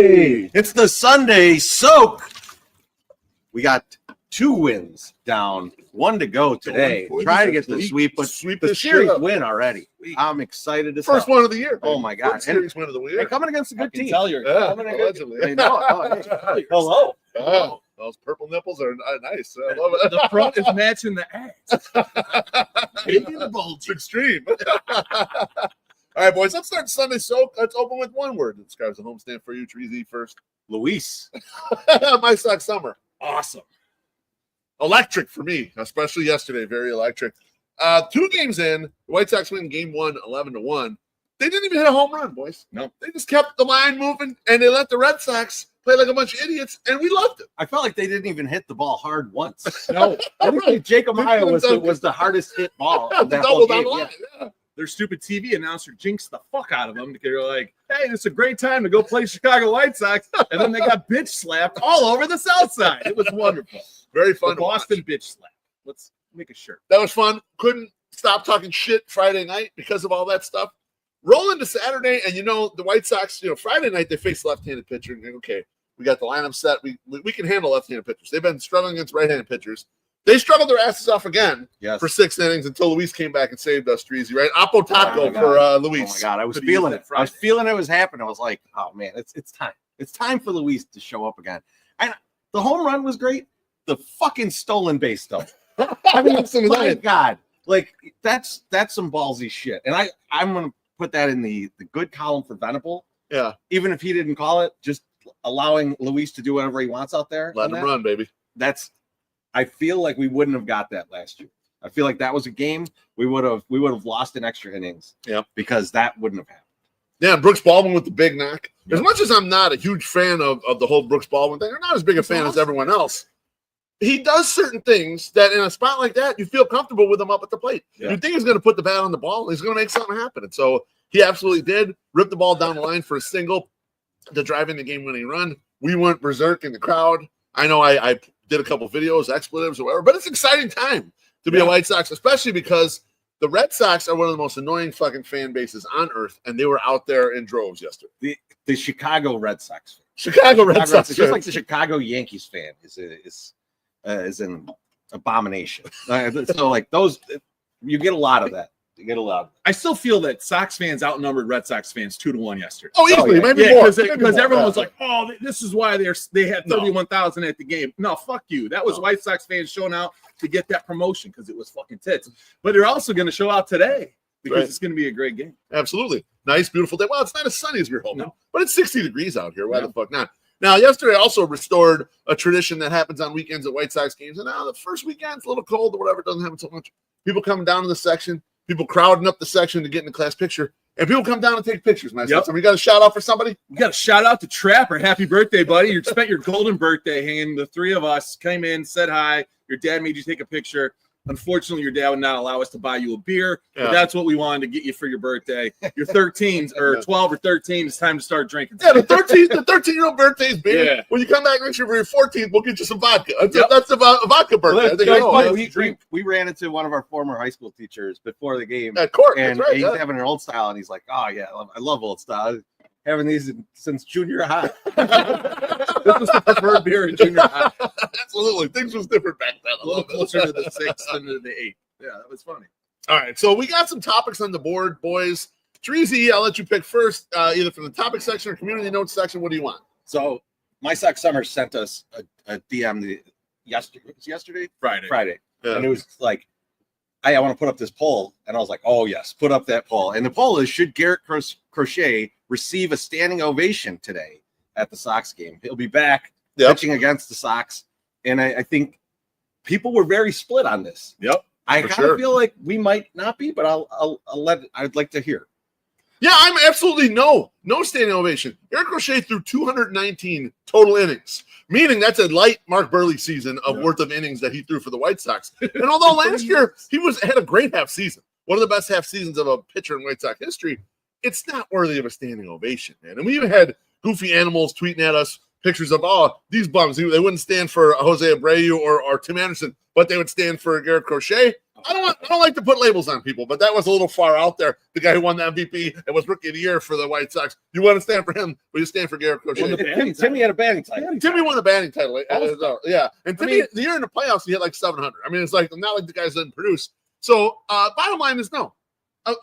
Hey, it's the Sunday soak. We got 2 wins down, 1 to go today. Trying to get the sweep, but the series win already. I'm excited to first one of the year. Oh my god! Series win of the year. And coming against a good team. Tell you're coming allegedly. Hey, hello. Oh, those purple nipples are nice. I love it. The front is matching the ass. Big and bulge, extreme. All right, boys, let's start Sunday soak. Let's open with one word that describes a homestand for you. Treasy first. Luis. My Sox summer. Awesome. Electric for me, especially yesterday. Very electric. 2 games in, the White Sox win game 1, 11-1. They didn't even hit a home run, boys. No. They just kept the line moving, and they let the Red Sox play like a bunch of idiots, and we loved it. I felt like they didn't even hit the ball hard once. No. I think Jacob Maya was the hardest hit ball of that Double whole down game. the line. Yeah. Their stupid TV announcer jinxed the fuck out of them because they're like, hey, this is a great time to go play Chicago White Sox. And then they got bitch slapped all over the South Side. It was wonderful. Very fun. The Boston bitch slap. Let's make a shirt. That was fun. Couldn't stop talking shit Friday night because of all that stuff. Roll into Saturday, and the White Sox, Friday night they face left-handed pitcher. And okay, we got the lineup set. We can handle left-handed pitchers. They've been struggling against right-handed pitchers. They struggled their asses off again for 6 innings until Luis came back and saved us, Treasy, right? Apo Taco for Luis. Oh my god, I was feeling it. I was feeling it was happening. I was like, oh man, it's time. It's time for Luis to show up again. And the home run was great. The fucking stolen base though. I mean, my god, like that's some ballsy shit. And I'm gonna put that in the good column for Venable. Yeah. Even if he didn't call it, just allowing Luis to do whatever he wants out there. Let him run, baby. I feel like we wouldn't have got that last year. I feel like that was a game we would have lost in extra innings. Yeah. Because that wouldn't have happened. Yeah, Brooks Baldwin with the big knock. As much as I'm not a huge fan of the whole Brooks Baldwin thing, I'm not as big a fan as everyone else. He does certain things that in a spot like that, you feel comfortable with him up at the plate. Yeah. You think he's going to put the bat on the ball, and he's going to make something happen. And so he absolutely did. Rip the ball down the line for a single to drive in the game-winning run. We went berserk in the crowd. I know I did a couple videos, expletives or whatever, but it's an exciting time to be a White Sox, especially because the Red Sox are one of the most annoying fucking fan bases on earth, and they were out there in droves yesterday. The Chicago Red Sox fan. Chicago Red Sox, just like the Chicago Yankees fan is an abomination. So like those, you get a lot of that. You get a lot. I still feel that Sox fans outnumbered Red Sox fans 2-1 yesterday. Oh, easily, maybe more. Because everyone was like, "Oh, this is why they had 31,000 at the game." No, fuck you. That was White Sox fans showing out to get that promotion because it was fucking tits. But they're also going to show out today because it's going to be a great game. Absolutely, nice, beautiful day. Well, it's not as sunny as we were hoping, but it's 60 degrees out here. Why the fuck not? Now, yesterday also restored a tradition that happens on weekends at White Sox games. And now the first weekend's a little cold or whatever. It doesn't happen so much. People coming down to the section. People crowding up the section to get in the class picture. And people come down and take pictures, man. So we got a shout out for somebody? We got a shout out to Trapper. Happy birthday, buddy. You spent your golden birthday hanging. The 3 of us came in, said hi. Your dad made you take a picture. Unfortunately, your dad would not allow us to buy you a beer. But that's what we wanted to get you for your birthday. You're 13 or 12 or 13. It's time to start drinking. Yeah, the 13-year-old birthday's beer. Yeah. When you come back next year for your 14th, we'll get you some vodka. That's a vodka birthday. We ran into one of our former high school teachers before the game. At court. And he's having an old style. And he's like, oh, yeah, I love old style. Having these since junior high. This was the preferred beer in junior high. Absolutely. Things was different back then. A little closer to the 6 than to the 8. Yeah, that was funny. All right. So we got some topics on the board, boys. Treasy, I'll let you pick first, either from the topic section or community notes section. What do you want? So My Sox Summer sent us a DM yesterday? Friday. Yeah. And it was like, I want to put up this poll. And I was like, oh, yes, put up that poll. And the poll is, should Garrett Crochet receive a standing ovation today at the Sox game? He'll be back pitching against the Sox. And I think people were very split on this. Yep. I kind of feel like we might not be, but I'd like to hear. Yeah, I'm absolutely no standing ovation. Garrett Crochet threw 219 total innings, meaning that's a light Mark Burley season of worth of innings that he threw for the White Sox. And although last year he had a great half season, one of the best half seasons of a pitcher in White Sox history, it's not worthy of a standing ovation, man. And we even had goofy animals tweeting at us pictures of, these bums. They wouldn't stand for Jose Abreu or Tim Anderson, but they would stand for Garrett Crochet. I don't like to put labels on people, but that was a little far out there. The guy who won the MVP and was Rookie of the Year for the White Sox. You want to stand for him, but you stand for Garrett Crochet. Timmy had a batting title. Timmy won the batting title. Yeah, and Timmy, the year in the playoffs, he hit like 700. I mean, it's like not like the guys didn't produce. So, bottom line is no.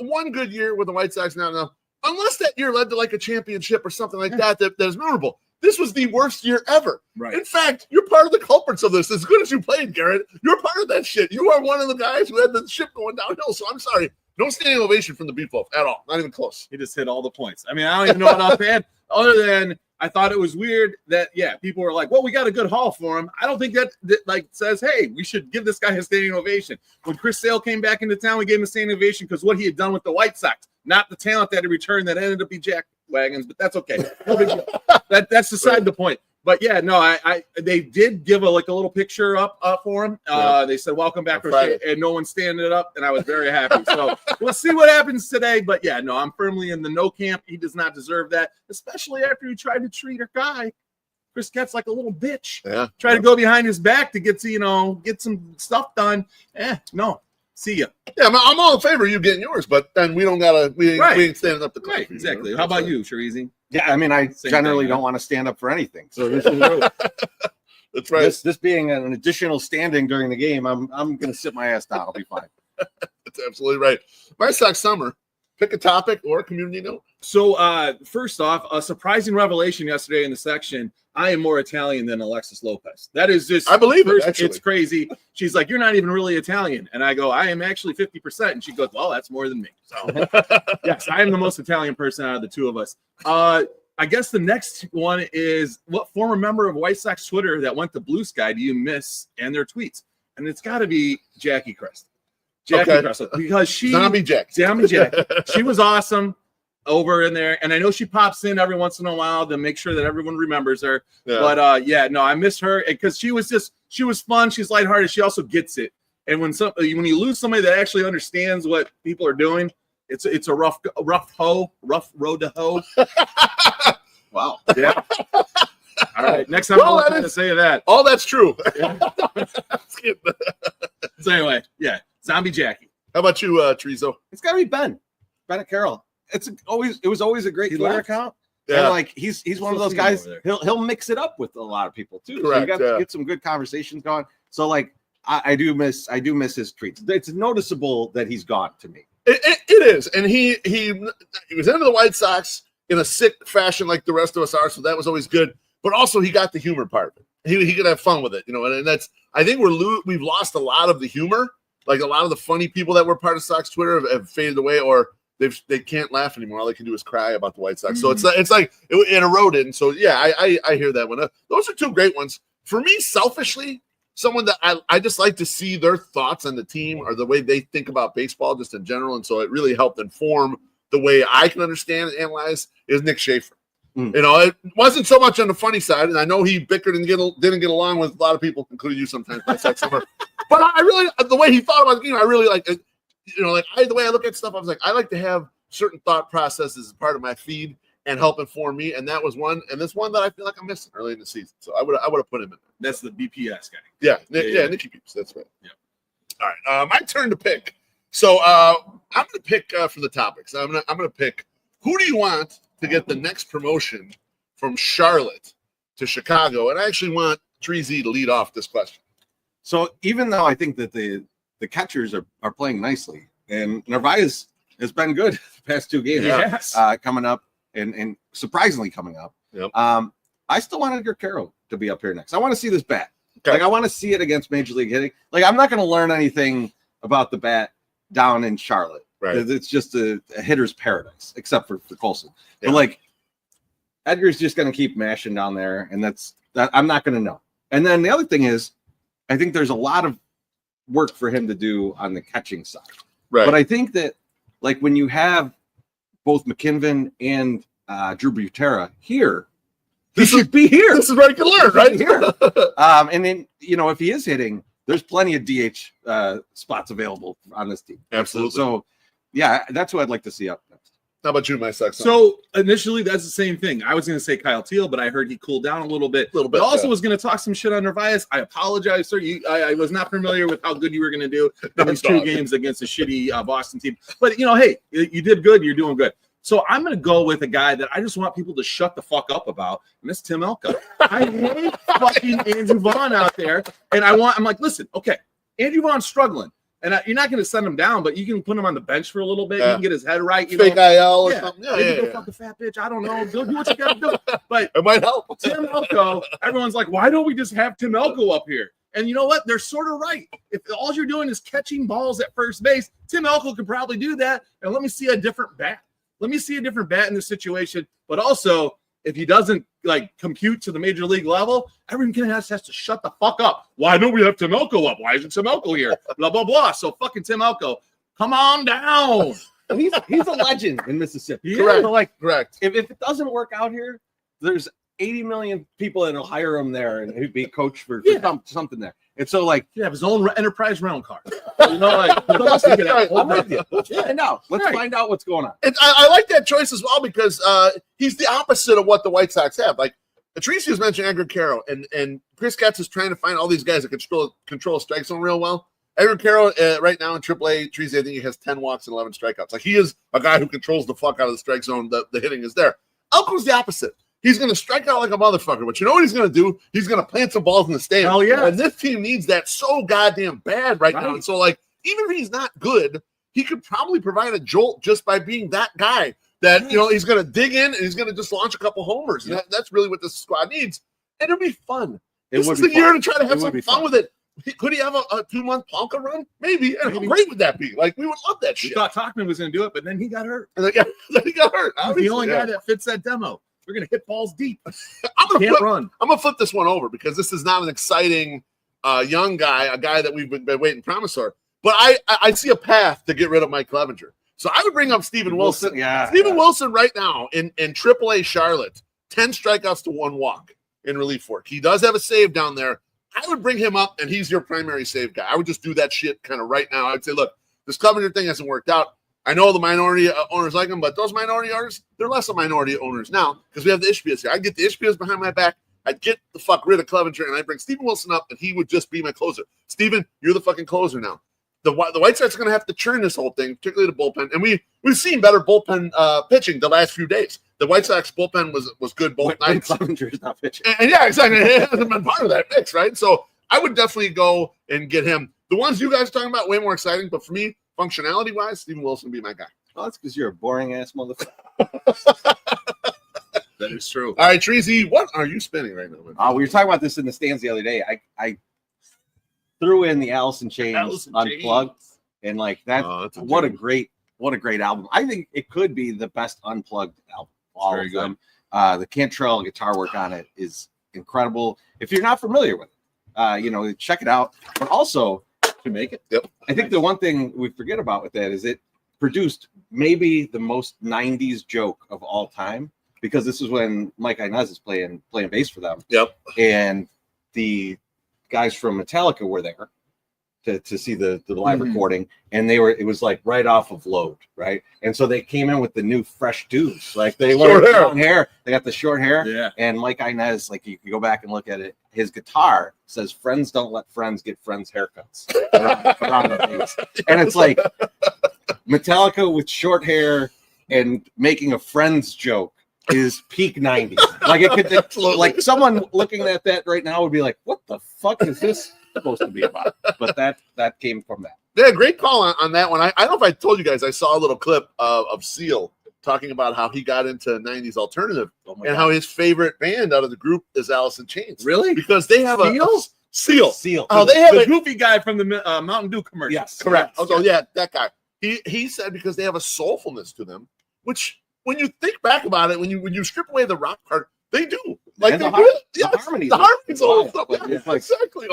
One good year with the White Sox now enough, unless that year led to like a championship or something like that is memorable. This was the worst year ever. Right. In fact, you're part of the culprits of this. As good as you played, Garrett, you're part of that shit. You are one of the guys who had the ship going downhill. So I'm sorry. No standing ovation from the Beef Loaf at all. Not even close. He just hit all the points. I mean, I don't even know what offhand, other than I thought it was weird that, people were like, well, we got a good haul for him. I don't think that like says, hey, we should give this guy a standing ovation. When Chris Sale came back into town, we gave him a standing ovation because what he had done with the White Sox, not the talent that he returned that ended up being Jack Wagons, but that's okay. No big deal. That's beside the point. But they did give a little picture up for him. They said, welcome back, Crochet, and no one standing it up, and I was very happy. So we'll see what happens today. But I'm firmly in the no camp. He does not deserve that, especially after he tried to treat our guy, Chris Getz, like a little bitch. Yeah. Try to go behind his back to get some stuff done. No. See ya. Yeah, I'm all in favor of you getting yours, but then we ain't standing up to right, exactly. How about you, Sharizi? Yeah, I mean, I generally don't want to stand up for anything. So this is really, that's right. This being an additional standing during the game, I'm going to sit my ass down. I'll be fine. That's absolutely right. White Sox summer. Pick a topic or a community note. So first off, a surprising revelation yesterday in the section. I am more Italian than Alexis Lopez. That is just, I believe it. Actually. It's crazy. She's like, you're not even really Italian. And I go, I am actually 50%. And she goes, well, that's more than me. So yes, I am the most Italian person out of the two of us. I guess the next one is, what former member of White Sox Twitter that went to Blue Sky do you miss and their tweets? And it's got to be Jackie Crest. Crest, because Zombie Jack. She was awesome over in there, and I know she pops in every once in a while to make sure that everyone remembers her. Yeah. But I miss her because she was fun. She's lighthearted. She also gets it. And when you lose somebody that actually understands what people are doing, it's a rough road to hoe. Wow. Yeah. All right. Next time I'll have to say that. All that's true. Yeah. So anyway, Zombie Jackie. How about you, Trezo? It's got to be Bennett Carroll. It was always a great Twitter account. Yeah. And like he's one of those guys. He'll mix it up with a lot of people too. Correct, so you got to get some good conversations going. So like I do miss his tweets. It's noticeable that he's gone to me. It is, and he was into the White Sox in a sick fashion like the rest of us are. So that was always good. But also he got the humor part of it. He could have fun with it, and that's. I think we've lost a lot of the humor. Like a lot of the funny people that were part of Sox Twitter have faded away, or they can't laugh anymore. All they can do is cry about the White Sox. So it's like it eroded. And so I hear that one. Those are two great ones for me. Selfishly, someone that I just like to see their thoughts on the team or the way they think about baseball just in general. And so it really helped inform the way I can understand and analyze is Nick Schaefer. It wasn't so much on the funny side, and I know he bickered and didn't get along with a lot of people, including you sometimes. But I really, the way he thought about the game, I really like it. The way I look at stuff, I was like, I like to have certain thought processes as part of my feed and help inform me, and that was one, and this one that I feel like I'm missing early in the season. So I would have put him in there. That's the BPS guy. Yeah, Nicky Peeps. That's right. Yeah. All right, my turn to pick. So I'm going to pick for the topics. I'm going to pick who do you want to get the next promotion from Charlotte to Chicago, and I actually want Trezy to lead off this question. So even though I think that the catchers are playing nicely, and Narvaez has been good the past two games, coming up and surprisingly coming up. Yep. I still want Edgar Carroll to be up here next. I want to see this bat. Okay. Like I want to see it against Major League hitting. Like I'm not going to learn anything about the bat down in Charlotte. Right. It's just a hitter's paradise, except for Colson. Yeah. But like Edgar's just going to keep mashing down there, and that I'm not going to know. And then the other thing is, I think there's a lot of work for him to do on the catching side. Right. But I think that like when you have both McKinven and Drew Butera here, he should be here. This is where he can learn, right? Here. And then, if he is hitting, there's plenty of DH spots available on this team. Absolutely. So yeah, that's who I'd like to see up next. How about you, my sex? So initially, that's the same thing. I was going to say Kyle Teal, but I heard he cooled down a little bit. But also was going to talk some shit on Narvaez. I apologize, sir. I was not familiar with how good you were going to do in these 2 games against a shitty Boston team. But, hey, you did good. You're doing good. So I'm going to go with a guy that I just want people to shut the fuck up about, and that's Tim Elko. I hate fucking Andrew Vaughn out there, and I'm like, listen, okay, Andrew Vaughn's struggling. And you're not going to send him down, but you can put him on the bench for a little bit. You can get his head right. Fake IL or something. Maybe go fuck a fat bitch. I don't know. Go do what you got to do. But it might help. Tim Elko, everyone's like, why don't we just have Tim Elko up here? And you know what? They're sort of right. If all you're doing is catching balls at first base, Tim Elko could probably do that. And let me see a different bat. Let me see a different bat in this situation. But also, if he doesn't compute to the major league level, everyone has to shut the fuck up. Why don't we have Tim Elko up? Why isn't Tim Elko here? Blah, blah, blah. So fucking Tim Elko, come on down. He's a legend in Mississippi. Correct. So Correct. If it doesn't work out here, there's 80 million people that'll hire him there and he'd be coach for something there. And so he have his own enterprise rental car. I'm with you. Let's find out. Let's find out what's going on. I like that choice as well because he's the opposite of what the White Sox have. Like Patricia's mentioned Edgar Carroll, and Chris Getz is trying to find all these guys that control a strike zone real well. Edgar Carroll right now in AAA, Patricia, I think he has 10 walks and 11 strikeouts. Like he is a guy who controls the fuck out of the strike zone. The hitting is there. Elko's the opposite. He's going to strike out like a motherfucker, but you know what he's going to do? He's going to plant some balls in the stand. Hell yeah. And this team needs that so goddamn bad right now. And so, even if he's not good, he could probably provide a jolt just by being that guy that, he's going to dig in and he's going to just launch a couple homers. Yeah. That's really what this squad needs. And it'll be fun. This is the year to try to have some fun with it. Could he have a 2-month Ponca run? Maybe. And how great would that be? We would love that shit. We thought Tauchman was going to do it, but then he got hurt. Then he got hurt. He's the only guy that fits that demo. We're going to hit balls deep. I'm going to flip this one over because this is not an exciting young guy, a guy that we've been waiting promise for. But I see a path to get rid of Mike Clevenger. So I would bring up Steven Wilson. Steven Wilson right now in AAA Charlotte, 10 strikeouts to 1 walk in relief work. He does have a save down there. I would bring him up, and he's your primary save guy. I would just do that shit kind of right now. I would say, look, this Clevenger thing hasn't worked out. I know the minority owners like him, but those minority owners, they're less of minority owners now because we have the Ishbias here. I'd get the Ishbias behind my back. I'd get the fuck rid of Clevenger, and I'd bring Steven Wilson up, and he would just be my closer. Steven, you're the fucking closer now. The White Sox are going to have to churn this whole thing, particularly the bullpen. And we've seen better bullpen pitching the last few days. The White Sox bullpen was good both nights. Clevenger's not pitching. And yeah, exactly. It hasn't been part of that mix, right? So I would definitely go and get him. The ones you guys are talking about, way more exciting. But for me, functionality-wise, Steven Wilson would be my guy. Oh, that's because you're a boring-ass motherfucker. That is true. All right, Treasy, what are you spinning right now? We were talking about this in the stands the other day. I threw in the Allison Chains Unplugged, and what a great album. I think it could be the best Unplugged album. All of them. The Cantrell guitar work on it is incredible. If you're not familiar with it, check it out. But also to make it. Yep. I think the one thing we forget about with that is it produced maybe the most 90s joke of all time, because this is when Mike Inez is playing bass for them. Yep. And the guys from Metallica were there to see the live recording, and it was like right off of Load, right? And so they came in with the new fresh dudes, like they were short hair. They got the short hair. Yeah. And Mike Inez, you can go back and look at it. His guitar says, "Friends don't let friends get friends haircuts." around the face. And it's like Metallica with short hair and making a Friends joke is peak 90s. It someone looking at that right now would be like, "What the fuck is this supposed to be about?" But that came from that. Yeah, great call on that one. I don't know if I told you guys, I saw a little clip of Seal talking about how he got into 90s alternative and how his favorite band out of the group is Alice in Chains. Really? Because they have Seal. Oh, they have the goofy guy from the Mountain Dew commercial. Yes, correct. Okay. So yeah, that guy. He said because they have a soulfulness to them, which when you think back about it, when you strip away the rock part, they do. The harmonies, all stuff. Exactly.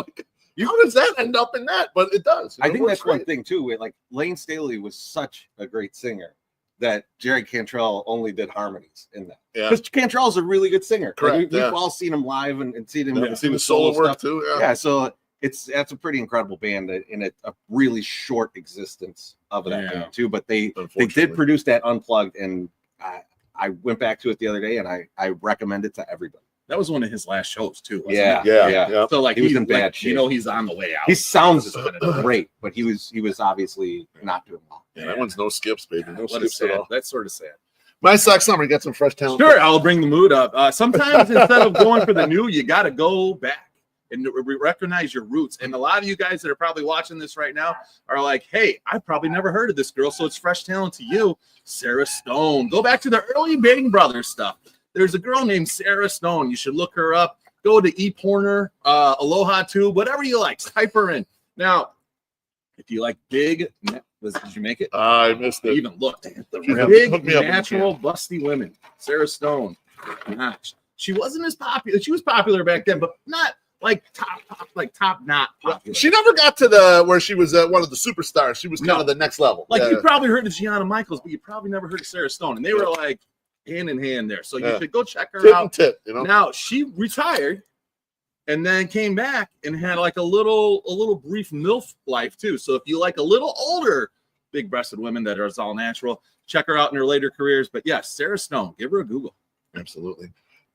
How does that end up in that? But it does. I think that's one thing too. Lane Staley was such a great singer that Jerry Cantrell only did harmonies in that. Yeah. Because Cantrell's a really good singer. Correct. We've all seen him live and seen him seen the solo work stuff too. Yeah. So that's a pretty incredible band in a really short existence of that band too. But they did produce that Unplugged, and I went back to it the other day, and I recommend it to everybody. That was one of his last shows too. Wasn't Yeah, it? Yeah. So like he was in bad shape. You know, he's on the way out. He sounds great, but he was obviously not doing well. Yeah, that one's no skips, baby. No What is skips at sad. all. That's sort of sad. My Sock Summer, got some fresh talent. Sure, I'll bring the mood up. Sometimes instead of going for the new, you got to go back and recognize your roots. And a lot of you guys that are probably watching this right now are like, hey, I've probably never heard of this girl, so it's fresh talent to you. Sarah Stone. Go back to the early Bang Brothers stuff. There's a girl named Sarah Stone. You should look her up. Go to ePorner, Aloha Tube, whatever you like. Type her in. Now, if you like big, did you make it? I missed I it. even looked at the Hook big, me up when you natural, busty women. Sarah Stone. Gosh, she wasn't as popular. She was popular back then, but not like top not popular. She never got to the where she was one of the superstars. She was kind of the next level. Like Yeah. you probably heard of Gianna Michaels, but you probably never heard of Sarah Stone, and they were like hand in hand there. So you should go check her Tit out. and tit, you know. Now she retired and then came back and had like a little brief MILF life too. So if you like a little older big-breasted women that are all natural, check her out in her later careers. But yes, Sarah Stone, give her a Google. Absolutely.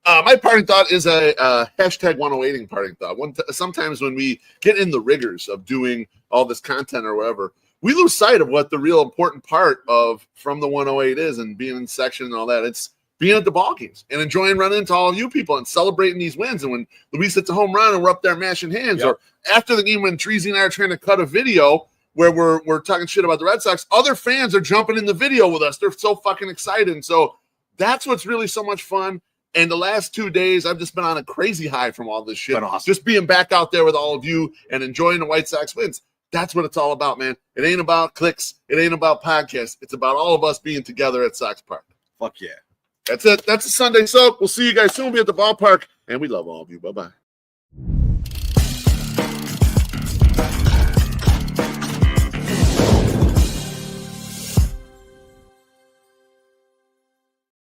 My parting thought is a hashtag 108ing parting thought. Sometimes when we get in the rigors of doing all this content or whatever, we lose sight of what the real important part of From the 108 is, and being in section and all that. It's being at the ball games and enjoying running into all of you people and celebrating these wins. And when Luis hits a home run and we're up there mashing hands, or after the game when Treasy and I are trying to cut a video where we're talking shit about the Red Sox, other fans are jumping in the video with us. They're so fucking excited. And so that's what's really so much fun. And the last 2 days, I've just been on a crazy high from all this shit. Awesome. Just being back out there with all of you and enjoying the White Sox wins. That's what it's all about, man. It ain't about clicks. It ain't about podcasts. It's about all of us being together at Sox Park. Fuck yeah. That's it. That's a Sunday soak. We'll see you guys soon. Be at the ballpark. And we love all of you. Bye-bye.